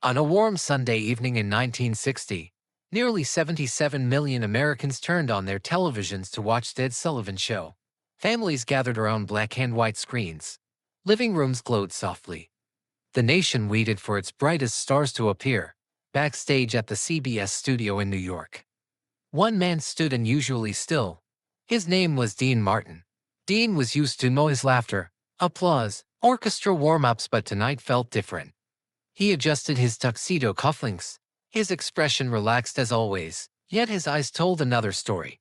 On a warm Sunday evening in 1960, nearly 77 million Americans turned on their televisions to watch the Ed Sullivan Show. Families gathered around black and white screens. Living rooms glowed softly. The nation waited for its brightest stars to appear, backstage at the CBS studio in New York. One man stood unusually still. His name was Dean Martin. Dean was used to noise, laughter, applause, orchestra warm-ups, but tonight felt different. He adjusted his tuxedo cufflinks, his expression relaxed as always, yet his eyes told another story.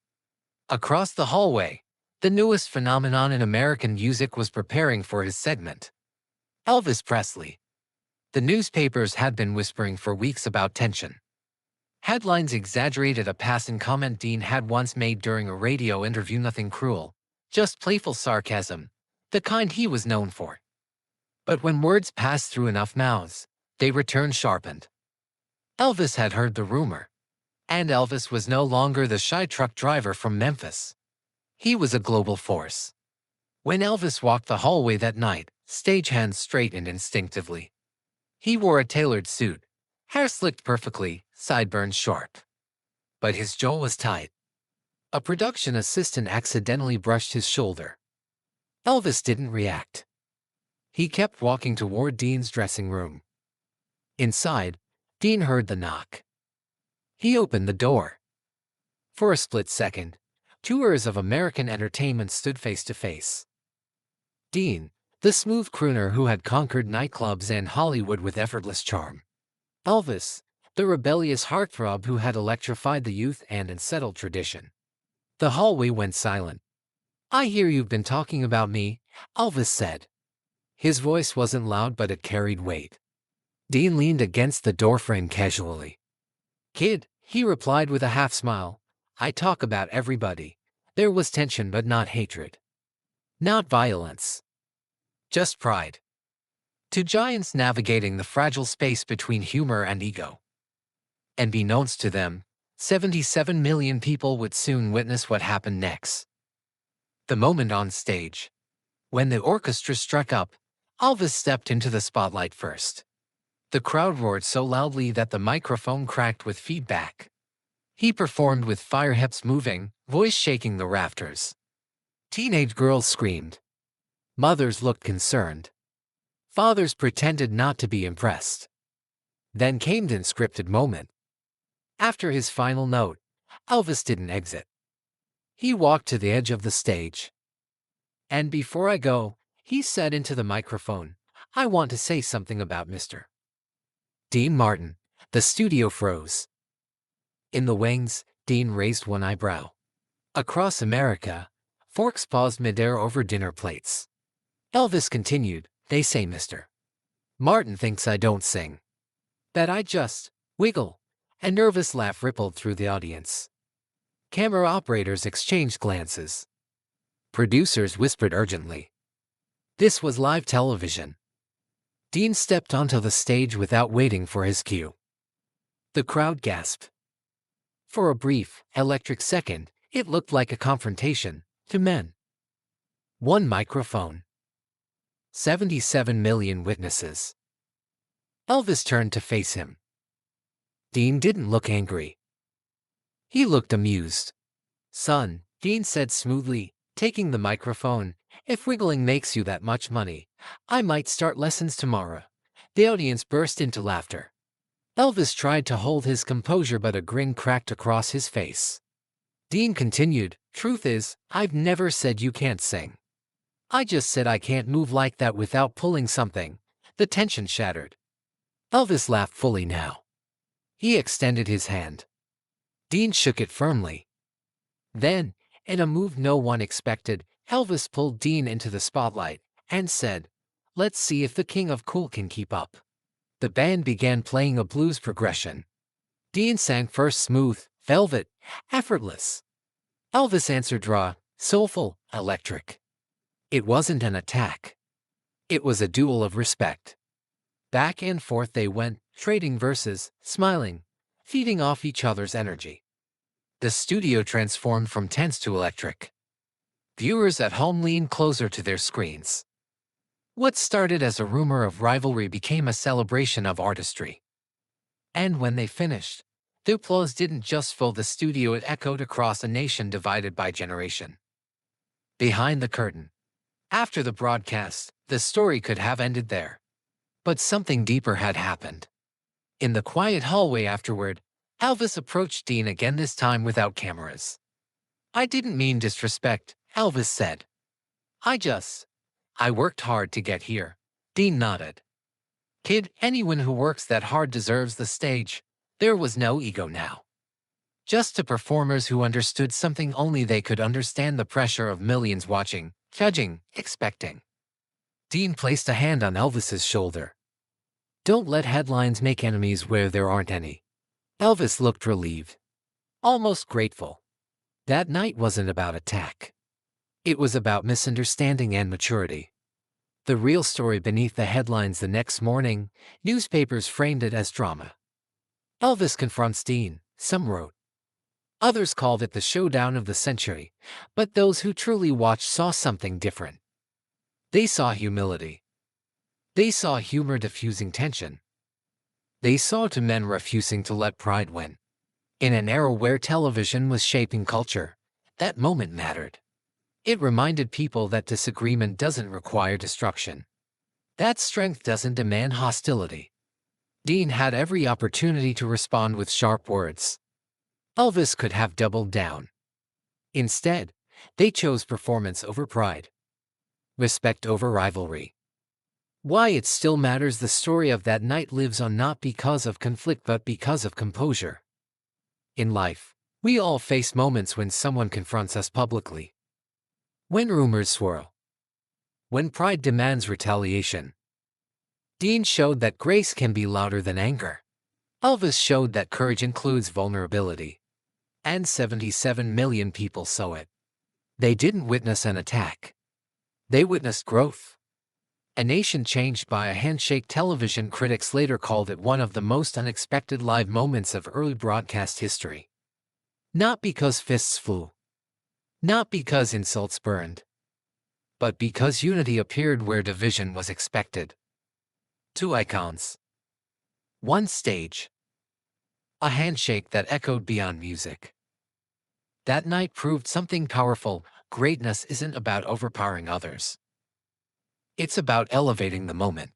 Across the hallway, the newest phenomenon in American music was preparing for his segment. Elvis Presley. The newspapers had been whispering for weeks about tension. Headlines exaggerated a passing comment Dean had once made during a radio interview: nothing cruel, just playful sarcasm, the kind he was known for. But when words passed through enough mouths, they returned sharpened. Elvis had heard the rumor. And Elvis was no longer the shy truck driver from Memphis. He was a global force. When Elvis walked the hallway that night, stagehands straightened instinctively. He wore a tailored suit, hair slicked perfectly, sideburns sharp. But his jaw was tight. A production assistant accidentally brushed his shoulder. Elvis didn't react. He kept walking toward Dean's dressing room. Inside, Dean heard the knock. He opened the door. For a split second, two eras of American entertainment stood face to face. Dean, the smooth crooner who had conquered nightclubs and Hollywood with effortless charm. Elvis, the rebellious heartthrob who had electrified the youth and unsettled tradition. The hallway went silent. "I hear you've been talking about me," Elvis said. His voice wasn't loud, but it carried weight. Dean leaned against the doorframe casually. "Kid," he replied with a half smile, "I talk about everybody." There was tension, but not hatred. Not violence. Just pride. Two giants navigating the fragile space between humor and ego. And beknownst to them, 77 million people would soon witness what happened next. The moment on stage. When the orchestra struck up, Elvis stepped into the spotlight first. The crowd roared so loudly that the microphone cracked with feedback. He performed with fire, hips moving, voice shaking the rafters. Teenage girls screamed. Mothers looked concerned. Fathers pretended not to be impressed. Then came the unscripted moment. After his final note, Elvis didn't exit. He walked to the edge of the stage. "And before I go," he said into the microphone, "I want to say something about Mr. Dean Martin." The studio froze. In the wings, Dean raised one eyebrow. Across America, forks paused midair over dinner plates. Elvis continued, "They say Mr. Martin thinks I don't sing. That I just wiggle." A nervous laugh rippled through the audience. Camera operators exchanged glances. Producers whispered urgently. This was live television. Dean stepped onto the stage without waiting for his cue. The crowd gasped. For a brief, electric second, it looked like a confrontation, two men. One microphone. 77 million witnesses. Elvis turned to face him. Dean didn't look angry. He looked amused. "Son," Dean said smoothly, taking the microphone, "if wiggling makes you that much money, I might start lessons tomorrow." The audience burst into laughter. Elvis tried to hold his composure, but a grin cracked across his face. Dean continued, "Truth is, I've never said you can't sing. I just said I can't move like that without pulling something." The tension shattered. Elvis laughed fully now. He extended his hand. Dean shook it firmly. Then, in a move no one expected, Elvis pulled Dean into the spotlight and said, "Let's see if the king of cool can keep up." The band began playing a blues progression. Dean sang first, smooth, velvet, effortless. Elvis answered raw, soulful, electric. It wasn't an attack. It was a duel of respect. Back and forth they went, trading verses, smiling, feeding off each other's energy. The studio transformed from tense to electric. Viewers at home leaned closer to their screens. What started as a rumor of rivalry became a celebration of artistry. And when they finished, the applause didn't just fill the studio, it echoed across a nation divided by generation. Behind the curtain. After the broadcast, the story could have ended there. But something deeper had happened. In the quiet hallway afterward, Elvis approached Dean again, this time without cameras. "I didn't mean disrespect," Elvis said. I worked hard to get here." Dean nodded. "Kid, anyone who works that hard deserves the stage." There was no ego now. Just two performers who understood something only they could understand: the pressure of millions watching, judging, expecting. Dean placed a hand on Elvis's shoulder. "Don't let headlines make enemies where there aren't any." Elvis looked relieved, almost grateful. That night wasn't about attack. It was about misunderstanding and maturity. The real story beneath the headlines. The next morning, newspapers framed it as drama. "Elvis confronts Dean," some wrote. Others called it the showdown of the century, but those who truly watched saw something different. They saw humility. They saw humor diffusing tension. They saw two men refusing to let pride win. In an era where television was shaping culture, that moment mattered. It reminded people that disagreement doesn't require destruction. That strength doesn't demand hostility. Dean had every opportunity to respond with sharp words. Elvis could have doubled down. Instead, they chose performance over pride, respect over rivalry. Why it still matters: the story of that night lives on, not because of conflict but because of composure. In life, we all face moments when someone confronts us publicly. When rumors swirl. When pride demands retaliation. Dean showed that grace can be louder than anger. Elvis showed that courage includes vulnerability. And 77 million people saw it. They didn't witness an attack. They witnessed growth. A nation changed by a handshake. Television critics later called it one of the most unexpected live moments of early broadcast history. Not because fists flew. Not because insults burned. But because unity appeared where division was expected. Two icons. One stage. A handshake that echoed beyond music. That night proved something powerful: greatness isn't about overpowering others. It's about elevating the moment.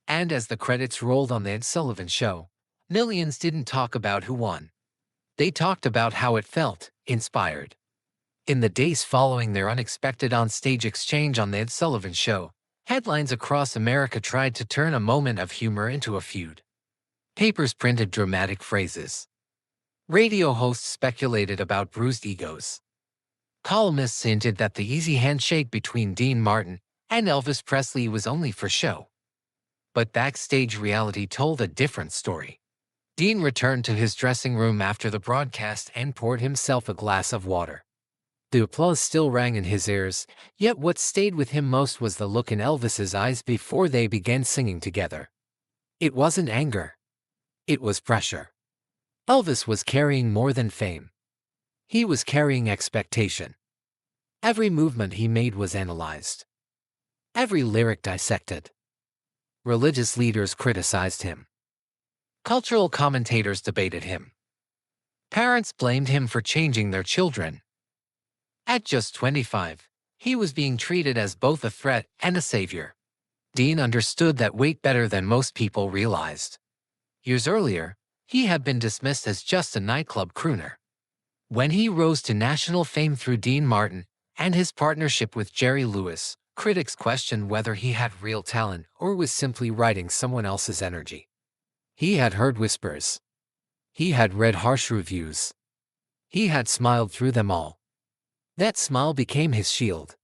And as the credits rolled on the Ed Sullivan Show, millions didn't talk about who won. They talked about how it felt, inspired. In the days following their unexpected on-stage exchange on the Ed Sullivan Show, headlines across America tried to turn a moment of humor into a feud. Papers printed dramatic phrases. Radio hosts speculated about bruised egos. Columnists hinted that the easy handshake between Dean Martin and Elvis Presley was only for show. But backstage reality told a different story. Dean returned to his dressing room after the broadcast and poured himself a glass of water. The applause still rang in his ears, yet what stayed with him most was the look in Elvis's eyes before they began singing together. It wasn't anger. It was pressure. Elvis was carrying more than fame. He was carrying expectation. Every movement he made was analyzed. Every lyric dissected. Religious leaders criticized him. Cultural commentators debated him. Parents blamed him for changing their children. At just 25, he was being treated as both a threat and a savior. Dean understood that weight better than most people realized. Years earlier, he had been dismissed as just a nightclub crooner. When he rose to national fame through Dean Martin and his partnership with Jerry Lewis, critics questioned whether he had real talent or was simply riding someone else's energy. He had heard whispers. He had read harsh reviews. He had smiled through them all. That smile became his shield.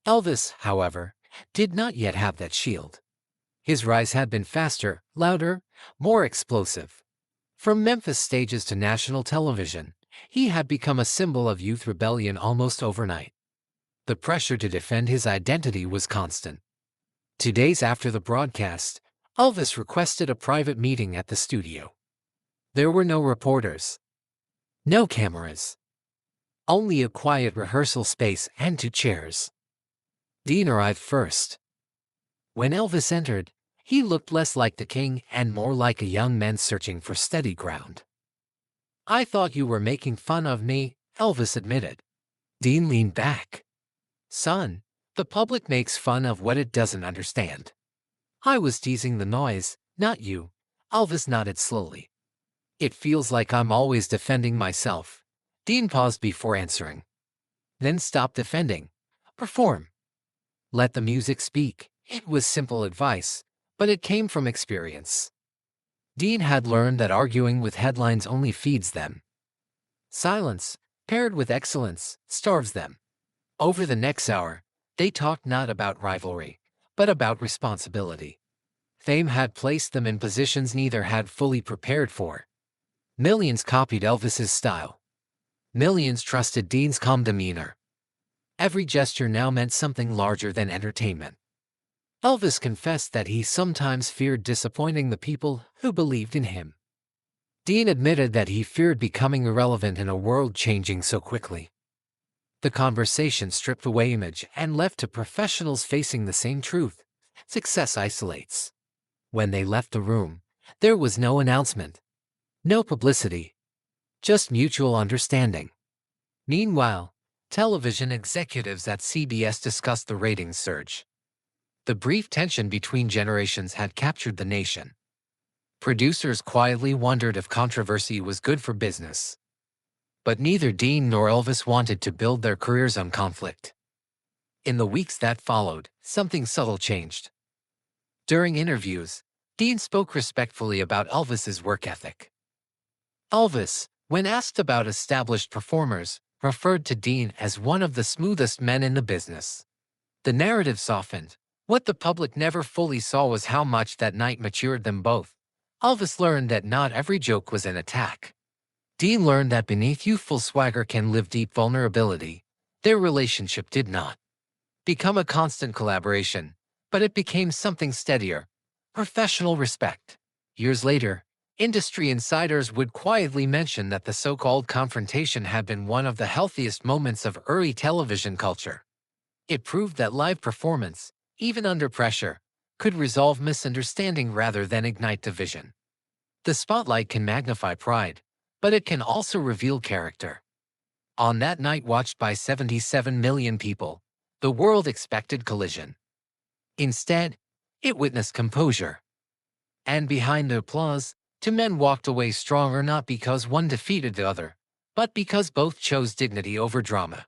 Elvis, however, did not yet have that shield. His rise had been faster, louder, more explosive. From Memphis stages to national television, he had become a symbol of youth rebellion almost overnight. The pressure to defend his identity was constant. 2 days after the broadcast, Elvis requested a private meeting at the studio. There were no reporters. No cameras. Only a quiet rehearsal space and 2 chairs. Dean arrived first. When Elvis entered, He looked less like the king and more like a young man searching for steady ground. "I thought you were making fun of me," Elvis admitted. Dean leaned back. "Son, the public makes fun of what it doesn't understand. I was teasing the noise, not you." Elvis nodded slowly. "It feels like I'm always defending myself." Dean paused before answering. "Then stop defending. Perform. Let the music speak." It was simple advice, but it came from experience. Dean had learned that arguing with headlines only feeds them. Silence, paired with excellence, starves them. Over the next hour, they talked not about rivalry, but about responsibility. Fame had placed them in positions neither had fully prepared for. Millions copied Elvis's style. Millions trusted Dean's calm demeanor. Every gesture now meant something larger than entertainment. Elvis confessed that he sometimes feared disappointing the people who believed in him. Dean admitted that he feared becoming irrelevant in a world changing so quickly. The conversation stripped away image and left to professionals facing the same truth: success isolates. When they left the room, there was no announcement, no publicity, just mutual understanding. Meanwhile, television executives at CBS discussed the ratings surge. The brief tension between generations had captured the nation. Producers quietly wondered if controversy was good for business. But neither Dean nor Elvis wanted to build their careers on conflict. In the weeks that followed, something subtle changed. During interviews, Dean spoke respectfully about Elvis's work ethic. Elvis, when asked about established performers, referred to Dean as one of the smoothest men in the business. The narrative softened. What the public never fully saw was how much that night matured them both. Elvis learned that not every joke was an attack. Dean learned that beneath youthful swagger can live deep vulnerability. Their relationship did not become a constant collaboration, but it became something steadier: professional respect. Years later, industry insiders would quietly mention that the so-called confrontation had been one of the healthiest moments of early television culture. It proved that live performance, even under pressure, could resolve misunderstanding rather than ignite division. The spotlight can magnify pride, but it can also reveal character. On that night watched by 77 million people, the world expected collision. Instead, it witnessed composure. And behind the applause, two men walked away stronger, not because one defeated the other, but because both chose dignity over drama.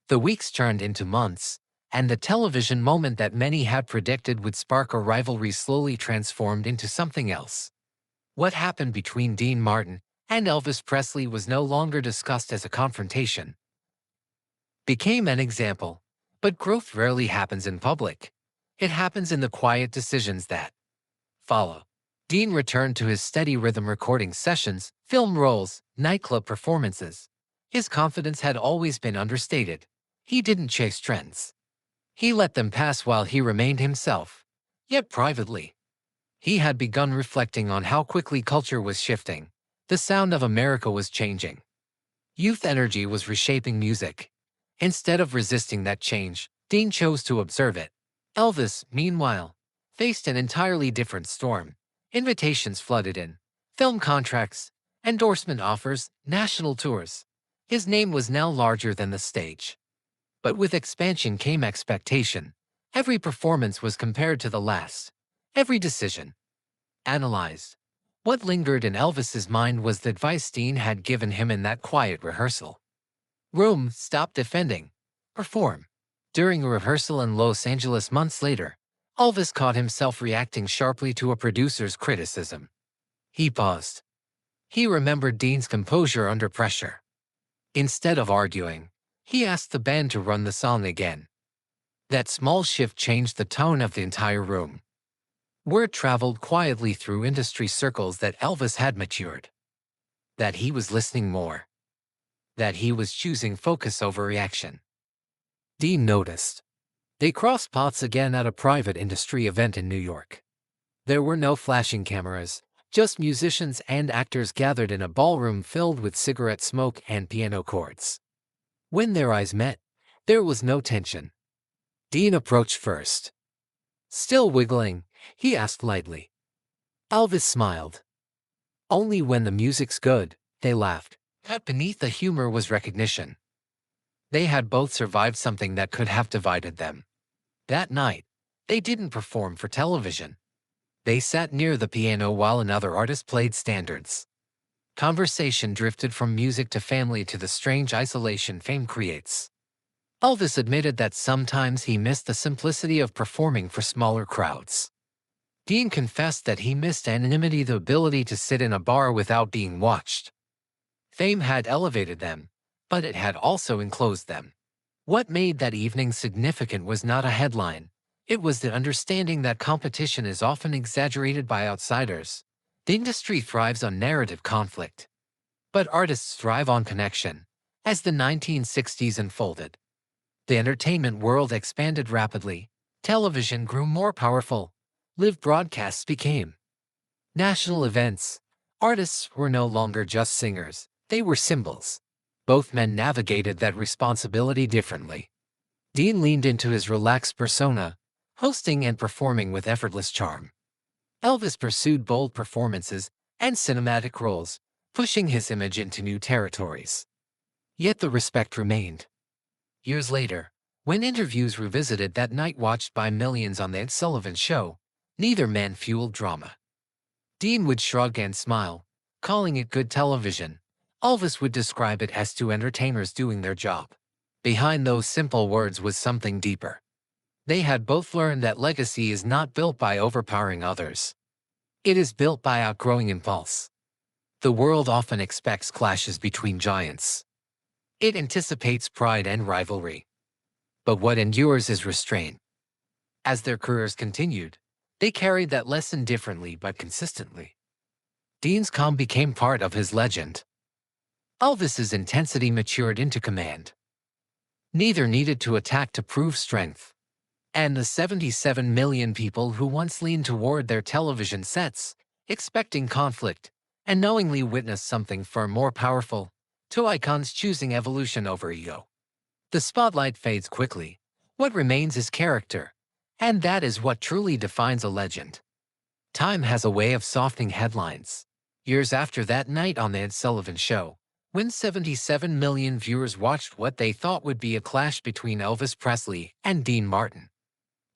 The weeks turned into months, and the television moment that many had predicted would spark a rivalry slowly transformed into something else. What happened between Dean Martin and Elvis Presley was no longer discussed as a confrontation. Became an example. But growth rarely happens in public. It happens in the quiet decisions that follow. Dean returned to his steady rhythm: recording sessions, film roles, nightclub performances. His confidence had always been understated. He didn't chase trends. He let them pass while he remained himself. Yet privately, he had begun reflecting on how quickly culture was shifting. The sound of America was changing. Youth energy was reshaping music. Instead of resisting that change, Dean chose to observe it. Elvis, meanwhile, faced an entirely different storm. Invitations flooded in. Film contracts, endorsement offers, national tours. His name was now larger than the stage. But with expansion came expectation. Every performance was compared to the last. Every decision analyzed. What lingered in Elvis's mind was the advice Dean had given him in that quiet rehearsal room: stop defending. Perform. During a rehearsal in Los Angeles months later, Elvis caught himself reacting sharply to a producer's criticism. He paused. He remembered Dean's composure under pressure. Instead of arguing, he asked the band to run the song again. That small shift changed the tone of the entire room. Word traveled quietly through industry circles that Elvis had matured. That he was listening more. That he was choosing focus over reaction. Dean noticed. They crossed paths again at a private industry event in New York. There were no flashing cameras, just musicians and actors gathered in a ballroom filled with cigarette smoke and piano chords. When their eyes met, there was no tension. Dean approached first. Still wiggling, he asked lightly. Elvis smiled. Only when the music's good, they laughed. But beneath the humor was recognition. They had both survived something that could have divided them. That night, they didn't perform for television. They sat near the piano while another artist played standards. Conversation drifted from music to family to the strange isolation fame creates. Elvis admitted that sometimes he missed the simplicity of performing for smaller crowds. Dean confessed that he missed anonymity, the ability to sit in a bar without being watched. Fame had elevated them, but it had also enclosed them. What made that evening significant was not a headline. It was the understanding that competition is often exaggerated by outsiders. The industry thrives on narrative conflict. But artists thrive on connection. As the 1960s unfolded, the entertainment world expanded rapidly. Television grew more powerful. Live broadcasts became national events. Artists were no longer just singers, they were symbols. Both men navigated that responsibility differently. Dean leaned into his relaxed persona, hosting and performing with effortless charm. Elvis pursued bold performances and cinematic roles, pushing his image into new territories. Yet the respect remained. Years later, when interviews revisited that night watched by millions on the Ed Sullivan Show, neither man fueled drama. Dean would shrug and smile, calling it good television. Elvis would describe it as two entertainers doing their job. Behind those simple words was something deeper. They had both learned that legacy is not built by overpowering others. It is built by outgrowing impulse. The world often expects clashes between giants. It anticipates pride and rivalry. But what endures is restraint. As their careers continued, they carried that lesson differently but consistently. Dean's calm became part of his legend. Elvis's intensity matured into command. Neither needed to attack to prove strength. And the 77 million people who once leaned toward their television sets, expecting conflict, and knowingly witnessed something far more powerful, two icons choosing evolution over ego. The spotlight fades quickly. What remains is character. And that is what truly defines a legend. Time has a way of softening headlines. Years after that night on the Ed Sullivan Show, when 77 million viewers watched what they thought would be a clash between Elvis Presley and Dean Martin,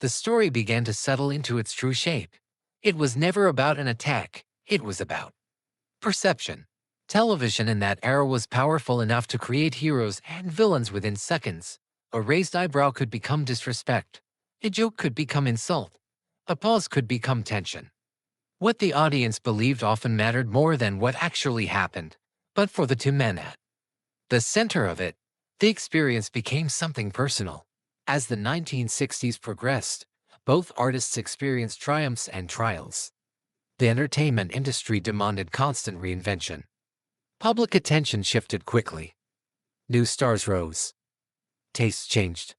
the story began to settle into its true shape. It was never about an attack, it was about perception. Television in that era was powerful enough to create heroes and villains within seconds. A raised eyebrow could become disrespect. A joke could become insult. A pause could become tension. What the audience believed often mattered more than what actually happened. But for the two men at the center of it, the experience became something personal. As the 1960s progressed, both artists experienced triumphs and trials. The entertainment industry demanded constant reinvention. Public attention shifted quickly. New stars rose. Tastes changed.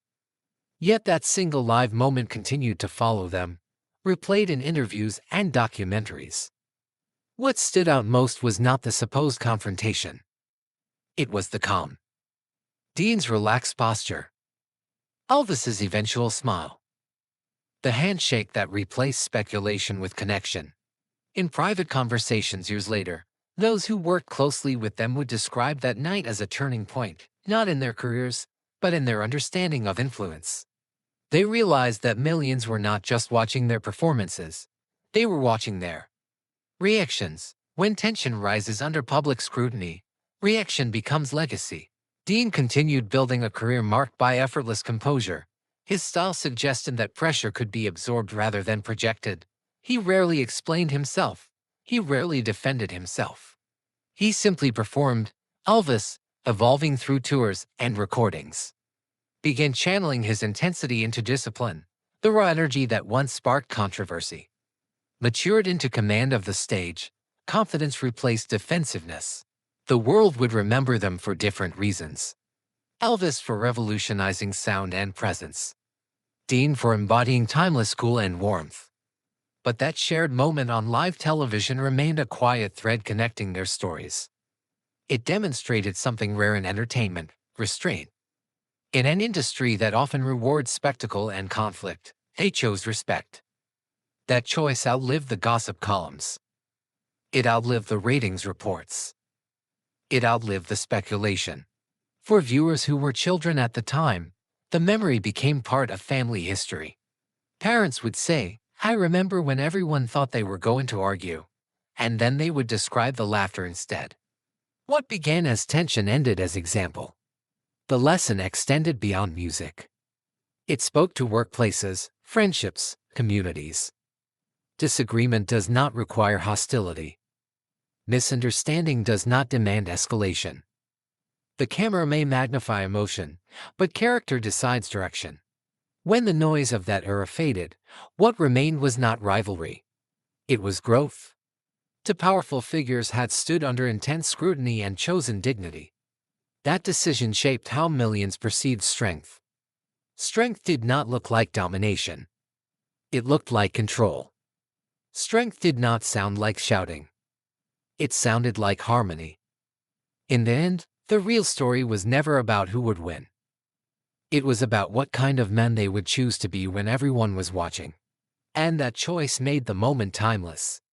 Yet that single live moment continued to follow them, replayed in interviews and documentaries. What stood out most was not the supposed confrontation. It was the calm. Dean's relaxed posture. Elvis's eventual smile. The handshake that replaced speculation with connection. In private conversations years later, those who worked closely with them would describe that night as a turning point, not in their careers, but in their understanding of influence. They realized that millions were not just watching their performances, they were watching their reactions. When tension rises under public scrutiny, reaction becomes legacy. Dean continued building a career marked by effortless composure. His style suggested that pressure could be absorbed rather than projected. He rarely explained himself. He rarely defended himself. He simply performed. Elvis, evolving through tours and recordings, began channeling his intensity into discipline. The raw energy that once sparked controversy matured into command of the stage. Confidence replaced defensiveness. The world would remember them for different reasons. Elvis for revolutionizing sound and presence. Dean for embodying timeless cool and warmth. But that shared moment on live television remained a quiet thread connecting their stories. It demonstrated something rare in entertainment: restraint. In an industry that often rewards spectacle and conflict, they chose respect. That choice outlived the gossip columns. It outlived the ratings reports. It outlived the speculation. For viewers who were children at the time, the memory became part of family history. Parents would say, "I remember when everyone thought they were going to argue," and then they would describe the laughter instead. What began as tension ended as example. The lesson extended beyond music. It spoke to workplaces, friendships, communities. Disagreement does not require hostility. Misunderstanding does not demand escalation. The camera may magnify emotion, but character decides direction. When the noise of that era faded, what remained was not rivalry. It was growth. Two powerful figures had stood under intense scrutiny and chosen dignity. That decision shaped how millions perceived strength. Strength did not look like domination. It looked like control. Strength did not sound like shouting. It sounded like harmony. In the end, the real story was never about who would win. It was about what kind of men they would choose to be when everyone was watching. And that choice made the moment timeless.